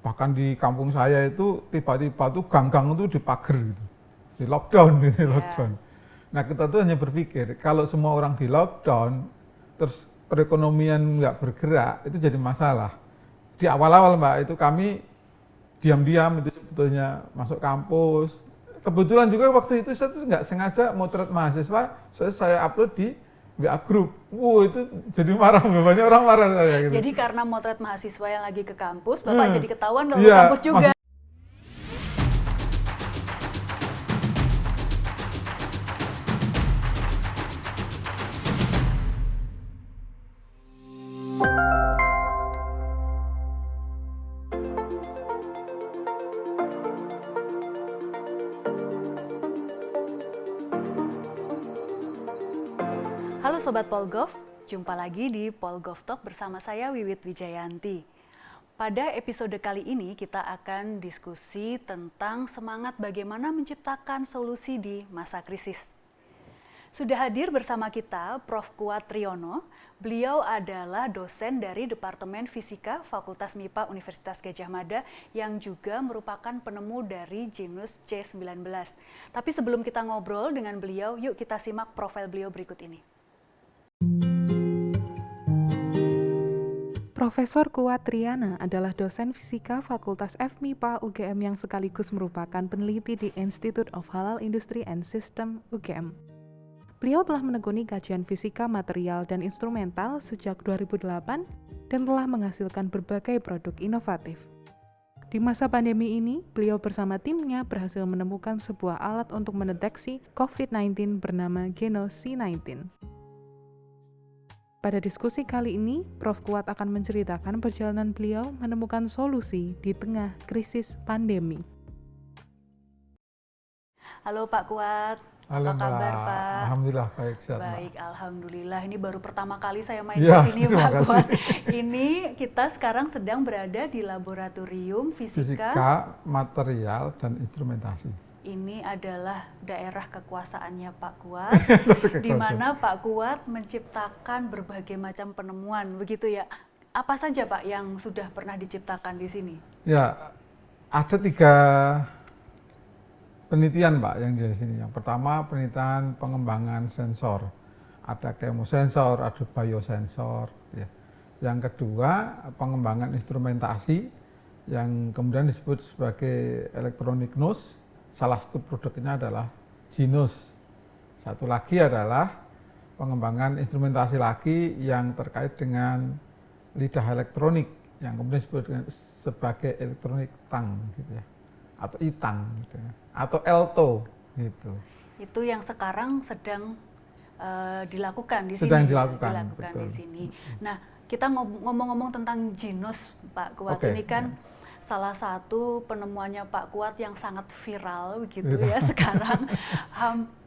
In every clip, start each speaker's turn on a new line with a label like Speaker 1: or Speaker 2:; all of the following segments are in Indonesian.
Speaker 1: Bahkan di kampung saya itu tiba-tiba tuh gang-gang itu dipager gitu, di lockdown gitu, lockdown. Nah kita tuh hanya berpikir kalau semua orang di lockdown, terus perekonomian nggak bergerak, itu jadi masalah. Di awal-awal Mbak, itu kami diam-diam itu sebetulnya masuk kampus. Kebetulan juga waktu itu saya tuh nggak sengaja motret mahasiswa, saya upload di WA Group. Wow, itu jadi marah, banyak orang marah saya gitu.
Speaker 2: Jadi karena motret mahasiswa yang lagi ke kampus, Bapak jadi ketahuan kalau
Speaker 1: Iya,
Speaker 2: ke kampus juga. Halo Sobat Polgov, jumpa lagi di Polgov Talk bersama saya Wiwit Wijayanti. Pada episode kali ini kita akan diskusi tentang semangat bagaimana menciptakan solusi di masa krisis. Sudah hadir bersama kita Prof. Kuat Triyono. Beliau adalah dosen dari Departemen Fisika Fakultas MIPA Universitas Gadjah Mada yang juga merupakan penemu dari genus C19. Tapi sebelum kita ngobrol dengan beliau, yuk kita simak profil beliau berikut ini.
Speaker 3: Profesor Kuat Triana adalah dosen fisika Fakultas FMIPA UGM yang sekaligus merupakan peneliti di Institute of Halal Industry and System UGM. Beliau telah menekuni kajian fisika material dan instrumental sejak 2008 dan telah menghasilkan berbagai produk inovatif. Di masa pandemi ini, beliau bersama timnya berhasil menemukan sebuah alat untuk mendeteksi COVID-19 bernama Genos C19. Pada diskusi kali ini, Prof. Kuat akan menceritakan perjalanan beliau menemukan solusi di tengah krisis pandemi.
Speaker 2: Halo Pak Kuat,
Speaker 1: Halo,
Speaker 2: apa kabar
Speaker 1: Mbak.
Speaker 2: Pak?
Speaker 1: Alhamdulillah baik, sehat,
Speaker 2: Baik,
Speaker 1: Mbak.
Speaker 2: alhamdulillah. Ini baru pertama kali saya main
Speaker 1: Ya,
Speaker 2: di sini
Speaker 1: terima
Speaker 2: Pak
Speaker 1: kasih.
Speaker 2: Kuat. Ini kita sekarang sedang berada di Laboratorium Fisika.
Speaker 1: Fisika, material, dan instrumentasi.
Speaker 2: Ini adalah daerah kekuasaannya Pak Kuat, di mana Pak Kuat menciptakan berbagai macam penemuan, begitu ya. Apa saja Pak yang sudah pernah diciptakan di sini?
Speaker 1: Ya, ada 3 penelitian Mbak yang di sini. Yang pertama penelitian pengembangan sensor. Ada chemosensor, ada biosensor. Ya. Yang kedua pengembangan instrumentasi yang kemudian disebut sebagai electronic nose. Salah satu produknya adalah Genos. Satu lagi adalah pengembangan instrumentasi lagi yang terkait dengan lidah elektronik yang kemudian disebut sebagai electronic tongue gitu ya, atau itang gitu ya, atau elto gitu.
Speaker 2: Itu yang sekarang sedang dilakukan di
Speaker 1: Sedang
Speaker 2: sini.
Speaker 1: dilakukan, betul.
Speaker 2: Di sini. Nah, kita ngomong-ngomong tentang Genos, Pak Kuat,
Speaker 1: Oke,
Speaker 2: ini kan salah satu penemuannya Pak Kuat yang sangat viral begitu ya sekarang.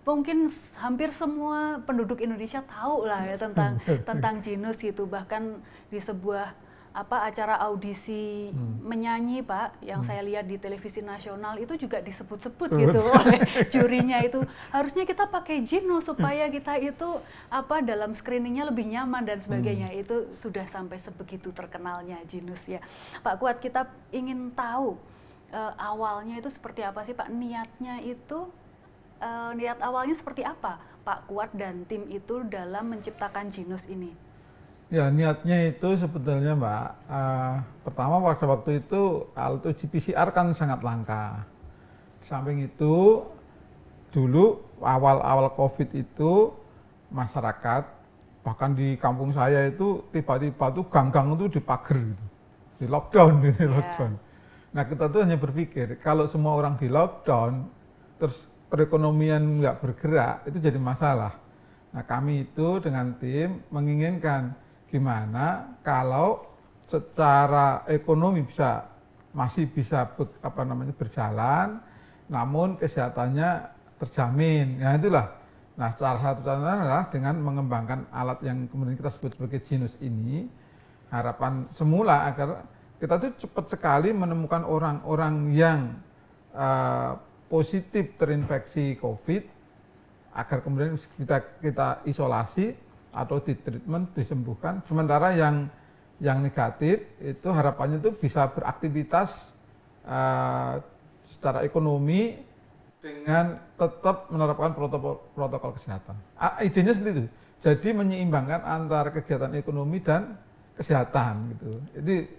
Speaker 2: Mungkin hampir semua penduduk Indonesia tahu lah ya tentang Genos gitu. Bahkan di sebuah acara audisi menyanyi Pak yang saya lihat di televisi nasional itu juga disebut-sebut gitu oleh jurinya itu. Harusnya kita pakai Genos supaya kita itu dalam screeningnya lebih nyaman dan sebagainya. Itu sudah sampai sebegitu terkenalnya Genos ya. Pak Kuat, kita ingin tahu awalnya itu seperti apa sih Pak? Niatnya itu niat awalnya seperti apa Pak Kuat dan tim itu dalam menciptakan Genos ini?
Speaker 1: Ya, niatnya itu sebetulnya Mbak, pertama pada waktu itu alat uji PCR kan sangat langka. Samping itu dulu awal-awal COVID itu masyarakat, bahkan di kampung saya itu tiba-tiba tuh gang-gang itu dipager gitu, di lockdown gitu, lockdown. Nah kita tuh hanya berpikir kalau semua orang di lockdown, terus perekonomian nggak bergerak, itu jadi masalah. Nah kami itu dengan tim menginginkan gimana kalau secara ekonomi masih bisa berjalan, namun kesehatannya terjamin. Ya itulah. Nah, salah satu caranya adalah dengan mengembangkan alat yang kemudian kita sebut sebagai Genos ini. Harapan semula agar kita tuh cepat sekali menemukan orang-orang yang positif terinfeksi COVID, agar kemudian kita isolasi atau di treatment, disembuhkan. Sementara yang yang negatif itu harapannya itu bisa beraktivitas secara ekonomi dengan tetap menerapkan protokol kesehatan. Idenya seperti itu. Jadi menyeimbangkan antara kegiatan ekonomi dan kesehatan gitu.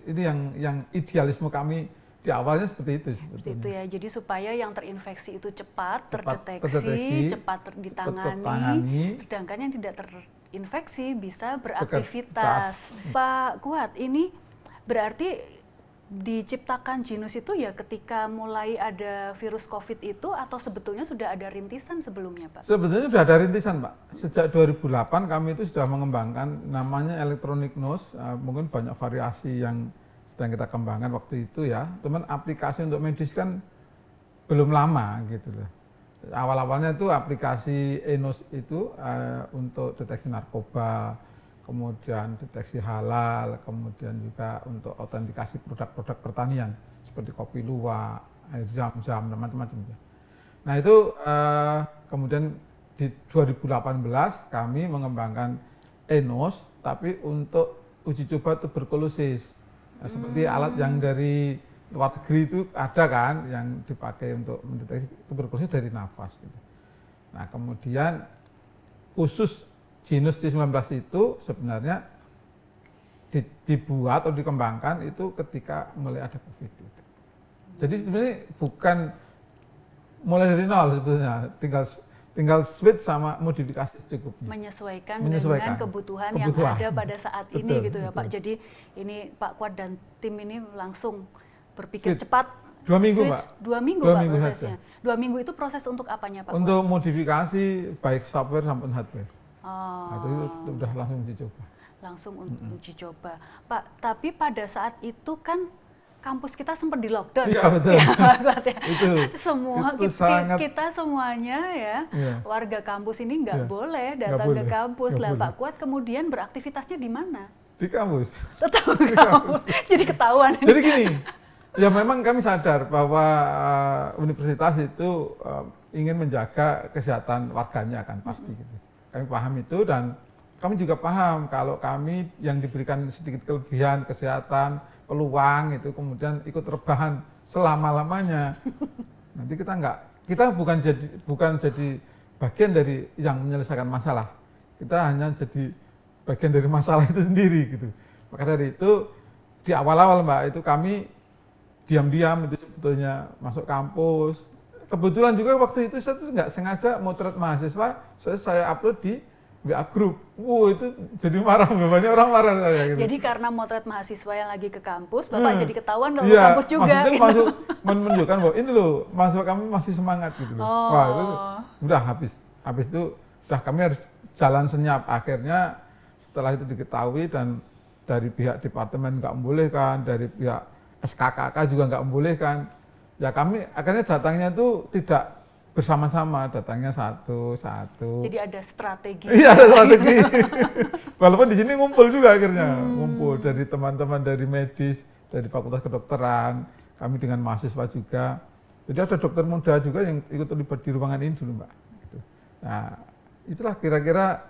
Speaker 1: Ini yang idealisme kami di awalnya seperti itu sebetulnya.
Speaker 2: Seperti itu ya. Jadi supaya yang terinfeksi itu cepat terdeteksi, cepat ditangani, sedangkan yang tidak terinfeksi bisa beraktivitas. Pak Kuat, ini berarti diciptakan Genus itu ya ketika mulai ada virus COVID itu, atau sebetulnya sudah ada rintisan sebelumnya, Pak?
Speaker 1: Sebetulnya sudah ada rintisan, Pak. Sejak 2008 kami itu sudah mengembangkan namanya electronic nose. Mungkin banyak variasi yang sedang kita kembangkan waktu itu ya. Cuman aplikasi untuk medis kan belum lama gitu loh. Awal-awalnya itu aplikasi eNose itu untuk deteksi narkoba, kemudian deteksi halal, kemudian juga untuk autentikasi produk-produk pertanian seperti kopi luwak, air zam-zam, dan macam-macam. Nah itu kemudian di 2018 kami mengembangkan eNose, tapi untuk uji coba tuberkulosis. Nah, seperti alat yang dari luar negeri itu ada kan, yang dipakai untuk mendeteksi tuberkulosis dari nafas. Gitu. Nah kemudian khusus Genus C19 itu sebenarnya dibuat atau dikembangkan itu ketika mulai ada COVID. Jadi sebenarnya bukan mulai dari nol sebetulnya, tinggal switch sama modifikasi secukupnya.
Speaker 2: Menyesuaikan dengan kebutuhan yang ada pada saat ini gitu ya Pak. Jadi ini Pak Kuat dan tim ini langsung berpikir cepat.
Speaker 1: 2 minggu
Speaker 2: switch,
Speaker 1: Pak.
Speaker 2: 2 minggu Pak prosesnya. 2 minggu itu proses untuk apanya Pak?
Speaker 1: Untuk modifikasi baik software maupun hardware. Nah, itu udah langsung uji coba.
Speaker 2: Langsung uji coba. Pak, tapi pada saat itu kan kampus kita sempat di lockdown.
Speaker 1: Iya betul.
Speaker 2: Ya, Pak Kuat, ya.
Speaker 1: Semua
Speaker 2: kita semuanya ya, warga kampus ini nggak boleh datang ke kampus. Lah Pak Kuat kemudian beraktivitasnya di mana?
Speaker 1: Di kampus.
Speaker 2: Tetap di kampus. Jadi ketahuan.
Speaker 1: Jadi gini, ya memang kami sadar bahwa universitas itu ingin menjaga kesehatan warganya kan pasti gitu. Kami paham itu dan kami juga paham kalau kami yang diberikan sedikit kelebihan kesehatan, peluang itu kemudian ikut rebahan selama-lamanya. Nanti kita bukan jadi bagian dari yang menyelesaikan masalah. Kita hanya jadi bagian dari masalah itu sendiri gitu. Maka dari itu di awal-awal Mbak itu kami diam-diam itu sebetulnya masuk kampus. Kebetulan juga waktu itu saya tuh nggak sengaja motret mahasiswa, saya upload di WA group. Wow itu jadi marah, banyak orang marah saya gitu.
Speaker 2: Jadi karena motret mahasiswa yang lagi ke kampus, Bapak jadi ketahuan kalau ke kampus juga.
Speaker 1: Maksudnya
Speaker 2: gitu.
Speaker 1: menunjukkan bahwa ini loh mahasiswa kami masih semangat gitu loh. Wah itu udah habis itu udah kami harus jalan senyap. Akhirnya setelah itu diketahui dan dari pihak departemen nggak membolehkan, dari pihak SKKK juga nggak membolehkan. Ya kami akhirnya datangnya itu tidak bersama-sama, datangnya satu-satu.
Speaker 2: Jadi ada strategi.
Speaker 1: Iya ada strategi. Walaupun di sini ngumpul juga akhirnya, ngumpul dari teman-teman dari medis, dari Fakultas Kedokteran, kami dengan mahasiswa juga. Jadi ada dokter muda juga yang ikut terlibat di ruangan ini dulu Mbak. Nah itulah kira-kira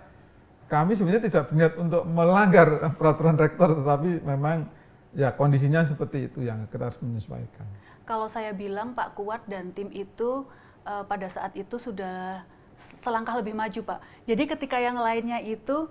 Speaker 1: kami sebenarnya tidak berniat untuk melanggar peraturan rektor, tetapi memang ya kondisinya seperti itu yang kita harus menyesuaikan.
Speaker 2: Kalau saya bilang Pak Kuat dan tim itu pada saat itu sudah selangkah lebih maju Pak. Jadi ketika yang lainnya itu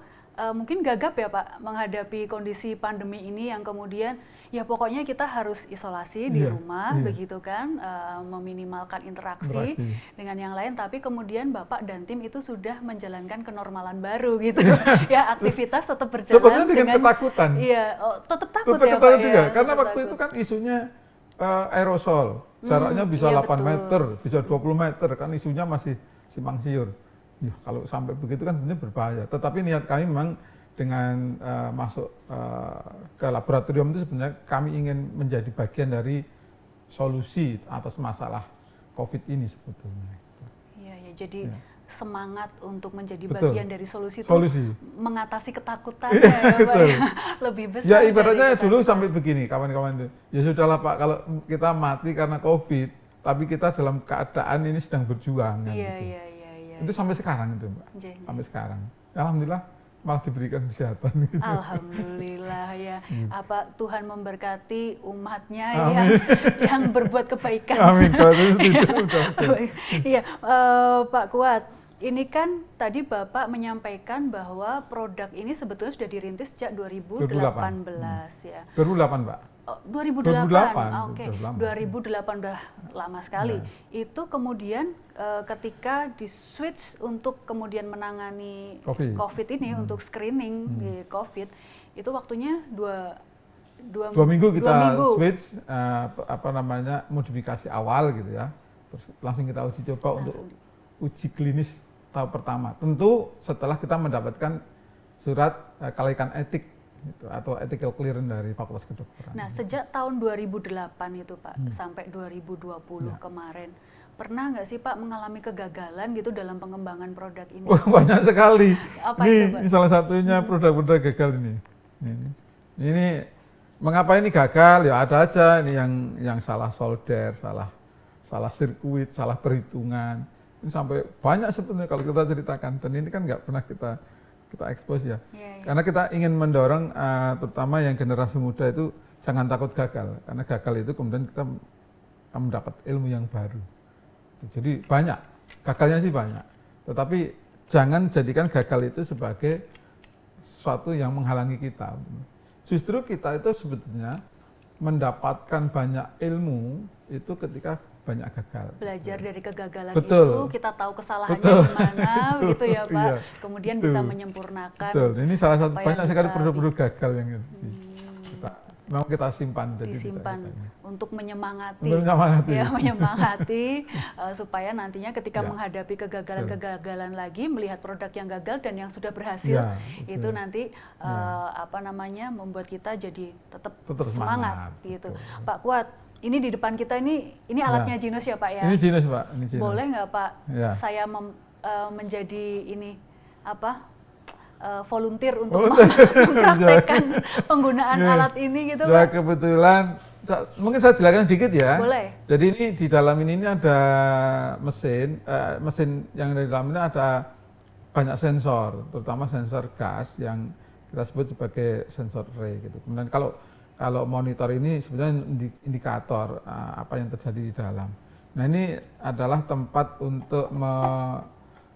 Speaker 2: mungkin gagap ya Pak menghadapi kondisi pandemi ini yang kemudian ya pokoknya kita harus isolasi di rumah begitu kan, meminimalkan interaksi dengan yang lain, tapi kemudian Bapak dan tim itu sudah menjalankan kenormalan baru gitu. Ya aktivitas tetap berjalan.
Speaker 1: Sebenarnya dengan ketakutan.
Speaker 2: Iya, tetap takut
Speaker 1: tetap
Speaker 2: ya Pak
Speaker 1: juga,
Speaker 2: ya.
Speaker 1: Karena waktu itu kan isunya aerosol, jaraknya bisa 8
Speaker 2: betul.
Speaker 1: meter, bisa 20 meter, kan isunya masih simpang siur. Ya, kalau sampai begitu kan sebenarnya berbahaya. Tetapi niat kami memang dengan masuk ke laboratorium itu sebenarnya kami ingin menjadi bagian dari solusi atas masalah COVID ini sebetulnya.
Speaker 2: Iya, ya, jadi semangat untuk menjadi
Speaker 1: Betul.
Speaker 2: bagian dari solusi itu mengatasi ketakutan ya Pak ya. Lebih besar.
Speaker 1: Ya ibaratnya dulu sampai begini kawan-kawan itu. Ya sudahlah Pak, kalau kita mati karena COVID, tapi kita dalam keadaan ini sedang berjuang. Kan,
Speaker 2: iya,
Speaker 1: gitu.
Speaker 2: iya.
Speaker 1: Itu sampai sekarang itu Mbak. Sampai sekarang. Alhamdulillah malah diberikan kesehatan gitu.
Speaker 2: Alhamdulillah ya. Apa Tuhan memberkati umatnya
Speaker 1: Amin.
Speaker 2: yang berbuat kebaikan.
Speaker 1: Amin. Kalau itu betul.
Speaker 2: Iya, Pak Kuat. Ini kan tadi Bapak menyampaikan bahwa produk ini sebetulnya sudah dirintis sejak 2018 ya.
Speaker 1: 2008, Pak.
Speaker 2: Oh, 2008.
Speaker 1: 2008.
Speaker 2: Oke.
Speaker 1: Lama.
Speaker 2: 2008 udah lama sekali.
Speaker 1: Ya.
Speaker 2: Itu kemudian ketika di switch untuk kemudian menangani COVID ini untuk screening di COVID, itu waktunya dua
Speaker 1: minggu kita
Speaker 2: minggu.
Speaker 1: switch modifikasi awal gitu ya. Terus langsung kita uji coba untuk uji klinis tahap pertama. Tentu setelah kita mendapatkan surat kelaikan etik gitu, atau ethical clearance dari Fakultas Kedokteran.
Speaker 2: Nah, sejak tahun 2008 itu Pak sampai 2020 kemarin, pernah nggak sih Pak mengalami kegagalan gitu dalam pengembangan produk ini?
Speaker 1: Wah, banyak sekali.
Speaker 2: Apa
Speaker 1: ini,
Speaker 2: itu, Pak?
Speaker 1: Ini salah satunya produk-produk gagal ini. Ini mengapa ini gagal? Ya ada aja ini yang salah solder, salah sirkuit, salah perhitungan. Ini sampai banyak sebetulnya kalau kita ceritakan, dan ini kan nggak pernah kita expose ya. Karena kita ingin mendorong terutama yang generasi muda itu jangan takut gagal, karena gagal itu kemudian kita mendapat ilmu yang baru. Jadi banyak, gagalnya sih banyak, tetapi jangan jadikan gagal itu sebagai sesuatu yang menghalangi kita. Justru kita itu sebetulnya mendapatkan banyak ilmu itu ketika banyak gagal.
Speaker 2: Belajar dari kegagalan
Speaker 1: Betul.
Speaker 2: itu, kita tahu kesalahannya
Speaker 1: Betul.
Speaker 2: di mana, gitu ya Pak.
Speaker 1: Iya.
Speaker 2: Kemudian
Speaker 1: Betul.
Speaker 2: bisa menyempurnakan.
Speaker 1: Betul. Ini salah satu
Speaker 2: apa
Speaker 1: banyak
Speaker 2: yang
Speaker 1: sekali
Speaker 2: kita
Speaker 1: produk-produk gagal yang memang kita simpan.
Speaker 2: Disimpan untuk menyemangati.
Speaker 1: Untuk menyemangati.
Speaker 2: Ya, menyemangati supaya nantinya ketika
Speaker 1: Ya.
Speaker 2: menghadapi kegagalan-kegagalan lagi, melihat produk yang gagal dan yang sudah berhasil,
Speaker 1: Ya,
Speaker 2: itu nanti membuat kita jadi tetap
Speaker 1: semangat
Speaker 2: semangat gitu.
Speaker 1: betul.
Speaker 2: Pak Kuat, ini di depan kita ini alatnya Jinus ya Pak ya?
Speaker 1: Ini Jinus, Pak. Ini Jinus.
Speaker 2: Boleh nggak Pak
Speaker 1: Ya.
Speaker 2: saya menjadi volunteer untuk mempraktekkan penggunaan alat ini gitu
Speaker 1: Ya,
Speaker 2: Pak?
Speaker 1: kebetulan mungkin saya jelaskan dikit ya.
Speaker 2: Boleh.
Speaker 1: Jadi ini di dalam ini ada mesin yang di dalam ini ada banyak sensor, terutama sensor gas yang kita sebut sebagai sensor ray gitu. Kemudian kalau monitor ini sebenarnya indikator apa yang terjadi di dalam. Nah, ini adalah tempat untuk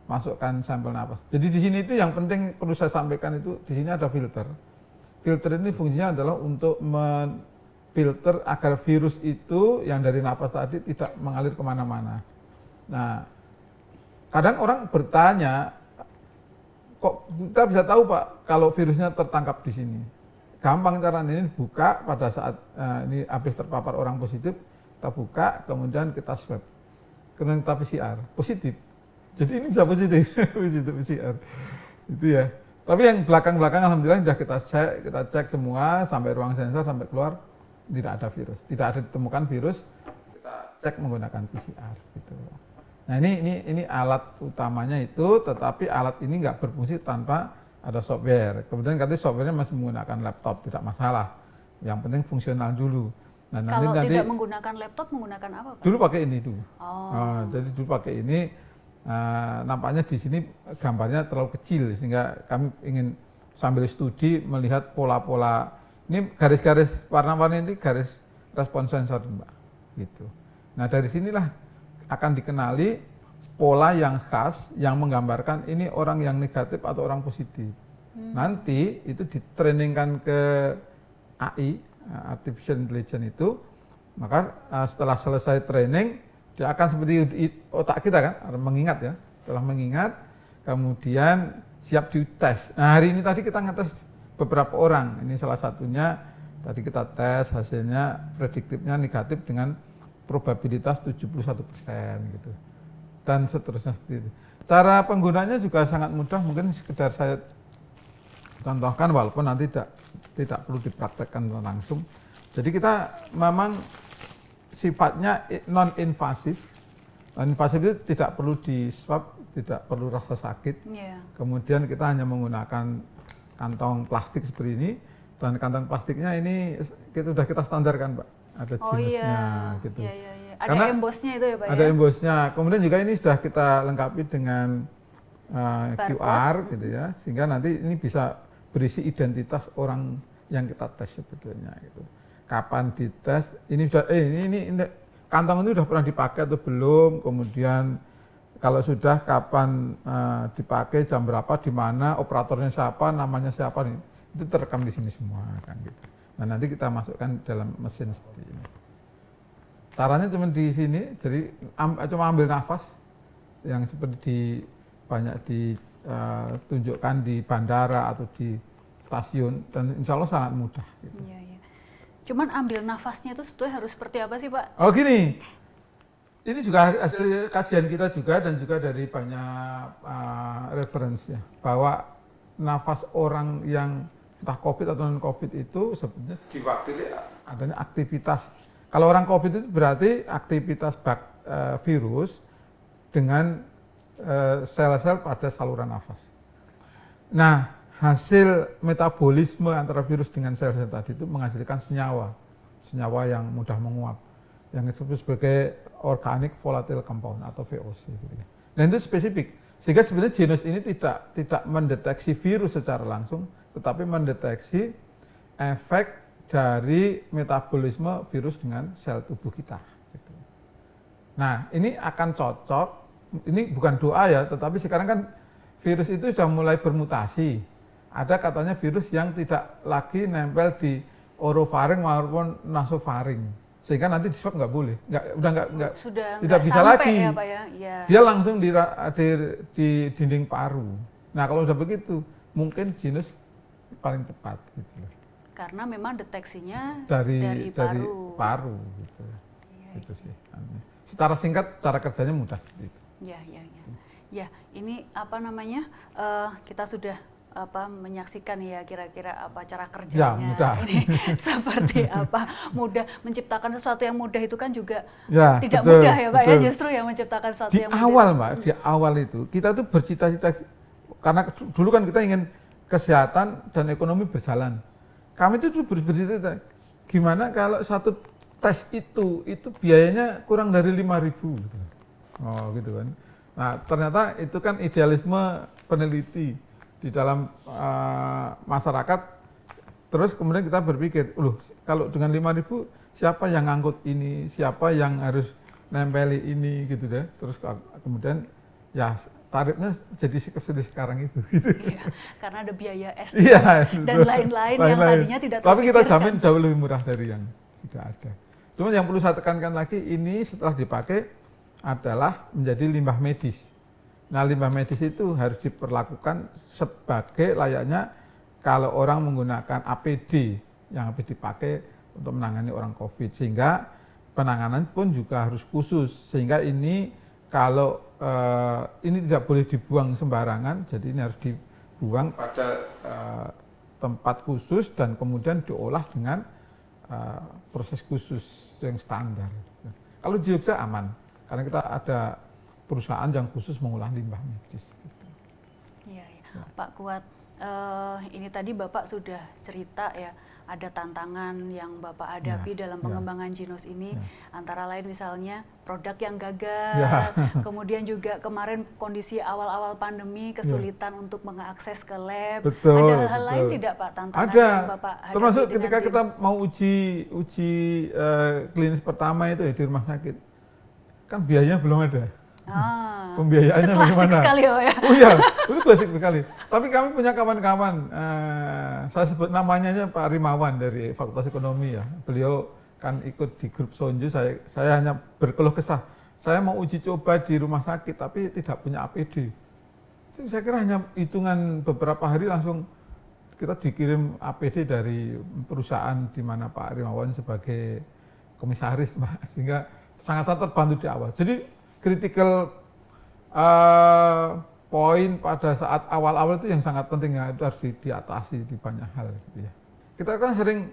Speaker 1: masukkan sampel napas. Jadi di sini itu yang penting perlu saya sampaikan itu di sini ada filter. Filter ini fungsinya adalah untuk filter agar virus itu yang dari napas tadi tidak mengalir kemana-mana. Nah, kadang orang bertanya, kok kita bisa tahu Pak kalau virusnya tertangkap di sini? Gampang caranya, ini buka pada saat ini habis terpapar orang positif, kita buka, kemudian kita swab, kemudian kita PCR, positif. Jadi ini bisa positif, positif PCR, itu ya. Tapi yang belakang-belakang alhamdulillah sudah kita cek semua sampai ruang sensor sampai keluar tidak ada virus, tidak ada ditemukan virus. Kita cek menggunakan PCR, gitu. Nah ini alat utamanya itu, tetapi alat ini nggak berfungsi tanpa ada software. Kemudian katanya softwarenya masih menggunakan laptop, tidak masalah. Yang penting fungsional dulu. Nah,
Speaker 2: Kalau tidak menggunakan laptop, menggunakan apa Pak?
Speaker 1: Dulu pakai ini dulu.
Speaker 2: Oh.
Speaker 1: Jadi dulu pakai ini. Nampaknya di sini gambarnya terlalu kecil sehingga kami ingin sambil studi melihat pola-pola. Ini garis-garis warna-warni ini garis respon sensor Mbak, gitu. Nah dari sinilah akan dikenali pola yang khas yang menggambarkan ini orang yang negatif atau orang positif. Nanti itu ditrainingkan ke AI, Artificial Intelligence itu, maka setelah selesai training dia akan seperti otak kita kan, mengingat ya. Setelah mengingat, kemudian siap dites. Nah hari ini tadi kita ngetes beberapa orang. Ini salah satunya, tadi kita tes hasilnya prediktifnya negatif dengan probabilitas 71% gitu. Dan seterusnya seperti itu. Cara penggunanya juga sangat mudah, mungkin sekedar saya contohkan walaupun nanti tidak perlu dipraktekkan langsung. Jadi kita memang sifatnya non-invasif. Non-invasif itu tidak perlu di swab, tidak perlu rasa sakit.
Speaker 2: Yeah.
Speaker 1: Kemudian kita hanya menggunakan kantong plastik seperti ini, dan kantong plastiknya ini sudah kita standarkan Pak. Ada jenisnya gitu.
Speaker 2: Iya. Ada
Speaker 1: Karena
Speaker 2: embosnya itu ya Pak
Speaker 1: ada
Speaker 2: ya?
Speaker 1: embosnya. Kemudian juga ini sudah kita lengkapi dengan QR gitu ya, sehingga nanti ini bisa berisi identitas orang yang kita tes sebetulnya gitu. Kapan dites, ini sudah ini kantong ini sudah pernah dipakai atau belum, kemudian kalau sudah kapan dipakai, jam berapa, di mana, operatornya siapa, namanya siapa, nih, itu terekam di sini semua kan gitu. Nah nanti kita masukkan dalam mesin seperti ini. Caranya cuma di sini, jadi cuma ambil nafas yang seperti banyak ditunjukkan di bandara atau di stasiun, dan insya Allah sangat mudah. Gitu.
Speaker 2: Iya, iya. Cuman ambil nafasnya itu sebetulnya harus seperti apa sih Pak?
Speaker 1: Oh gini, ini juga hasil kajian kita juga dan juga dari banyak referensi ya, bahwa nafas orang yang entah COVID atau non-COVID itu sebenarnya diwakili adanya aktivitas. Kalau orang COVID itu berarti aktivitas virus dengan sel-sel pada saluran nafas. Nah, hasil metabolisme antara virus dengan sel-sel tadi itu menghasilkan senyawa yang mudah menguap, yang disebut sebagai organic volatile compound atau VOC. Dan itu spesifik, sehingga sebenarnya genus ini tidak mendeteksi virus secara langsung, tetapi mendeteksi efek dari metabolisme virus dengan sel tubuh kita. Gitu. Nah, ini akan cocok, ini bukan doa ya, tetapi sekarang kan virus itu sudah mulai bermutasi. Ada katanya virus yang tidak lagi nempel di orofaring maupun nasofaring, sehingga nanti di swab nggak boleh, tidak bisa lagi.
Speaker 2: Ya, Pak, ya? Ya.
Speaker 1: Dia langsung di dinding paru. Nah, kalau udah begitu, mungkin genus paling tepat gitu loh.
Speaker 2: Karena memang deteksinya
Speaker 1: dari paru gitu.
Speaker 2: Iya,
Speaker 1: itu sih. Secara singkat cara kerjanya mudah seperti itu.
Speaker 2: Ya. Ya, ini apa namanya? Kita sudah menyaksikan ya kira-kira apa cara kerjanya.
Speaker 1: Ya, mudah.
Speaker 2: Ini seperti apa? Mudah menciptakan sesuatu yang mudah itu kan juga
Speaker 1: ya,
Speaker 2: tidak
Speaker 1: betul,
Speaker 2: mudah ya Pak
Speaker 1: betul.
Speaker 2: ya, justru yang menciptakan sesuatu yang mudah.
Speaker 1: Di awal Mbak, di awal itu kita tuh bercita-cita, karena dulu kan kita ingin kesehatan dan ekonomi berjalan. Kami itu bercita-cita, gimana kalau satu tes itu biayanya kurang dari 5.000 gitu. Oh gitu kan. Nah ternyata itu kan idealisme peneliti di dalam masyarakat. Terus kemudian kita berpikir, loh kalau dengan 5.000 siapa yang ngangkut ini, siapa yang harus nempeli ini gitu deh. Terus kemudian ya tarifnya jadi seperti sekarang itu. Gitu.
Speaker 2: Iya, karena ada biaya SDM dan lain-lain yang tadinya tidak terpikirkan.
Speaker 1: Tapi kita jamin jauh lebih murah dari yang sudah ada. Cuma yang perlu saya tekankan lagi, ini setelah dipakai adalah menjadi limbah medis. Nah, limbah medis itu harus diperlakukan sebagai layaknya kalau orang menggunakan APD yang habis dipakai untuk menangani orang COVID. Sehingga penanganan pun juga harus khusus. Sehingga ini kalau ini tidak boleh dibuang sembarangan, jadi ini harus dibuang pada tempat khusus dan kemudian diolah dengan proses khusus yang standar. Kalau di Jogja aman, karena kita ada perusahaan yang khusus mengolah limbah medis.
Speaker 2: Iya, ya. Pak Kuat, ini tadi Bapak sudah cerita ya, ada tantangan yang Bapak hadapi dalam pengembangan genus ini, antara lain misalnya produk yang gagal, kemudian juga kemarin kondisi awal-awal pandemi kesulitan untuk mengakses ke lab.
Speaker 1: Betul,
Speaker 2: ada hal-hal lain tidak Pak, tantangan
Speaker 1: ada,
Speaker 2: yang Bapak hadapi?
Speaker 1: Termasuk ketika kita mau uji klinis pertama itu ya di rumah sakit, kan biayanya belum ada. Pembiayaannya
Speaker 2: itu klasik
Speaker 1: bagaimana?
Speaker 2: Sekali ya.
Speaker 1: Oh iya, itu klasik sekali. Tapi kami punya kawan-kawan, saya sebut namanya Pak Rimawan dari Fakultas Ekonomi ya. Beliau kan ikut di grup Sonju, saya hanya berkeluh kesah. Saya mau uji coba di rumah sakit tapi tidak punya APD. Jadi saya kira hanya hitungan beberapa hari langsung kita dikirim APD dari perusahaan di mana Pak Rimawan sebagai komisaris, Mbak. Sehingga sangat-sangat terbantu di awal. Jadi critical poin pada saat awal-awal itu yang sangat penting ya, itu harus diatasi di banyak hal gitu ya. Kita kan sering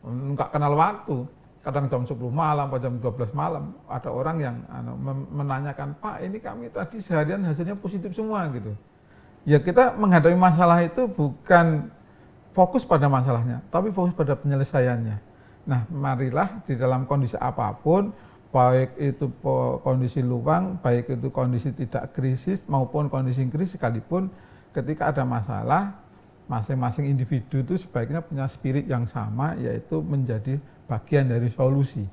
Speaker 1: nggak kenal waktu, kadang jam 10 malam, jam 12 malam ada orang yang menanyakan, Pak ini kami tadi seharian hasilnya positif semua gitu. Ya kita menghadapi masalah itu bukan fokus pada masalahnya, tapi fokus pada penyelesaiannya. Nah marilah di dalam kondisi apapun, baik itu kondisi luang, baik itu kondisi tidak krisis maupun kondisi krisis sekalipun, ketika ada masalah, masing-masing individu itu sebaiknya punya spirit yang sama, yaitu menjadi bagian dari solusi.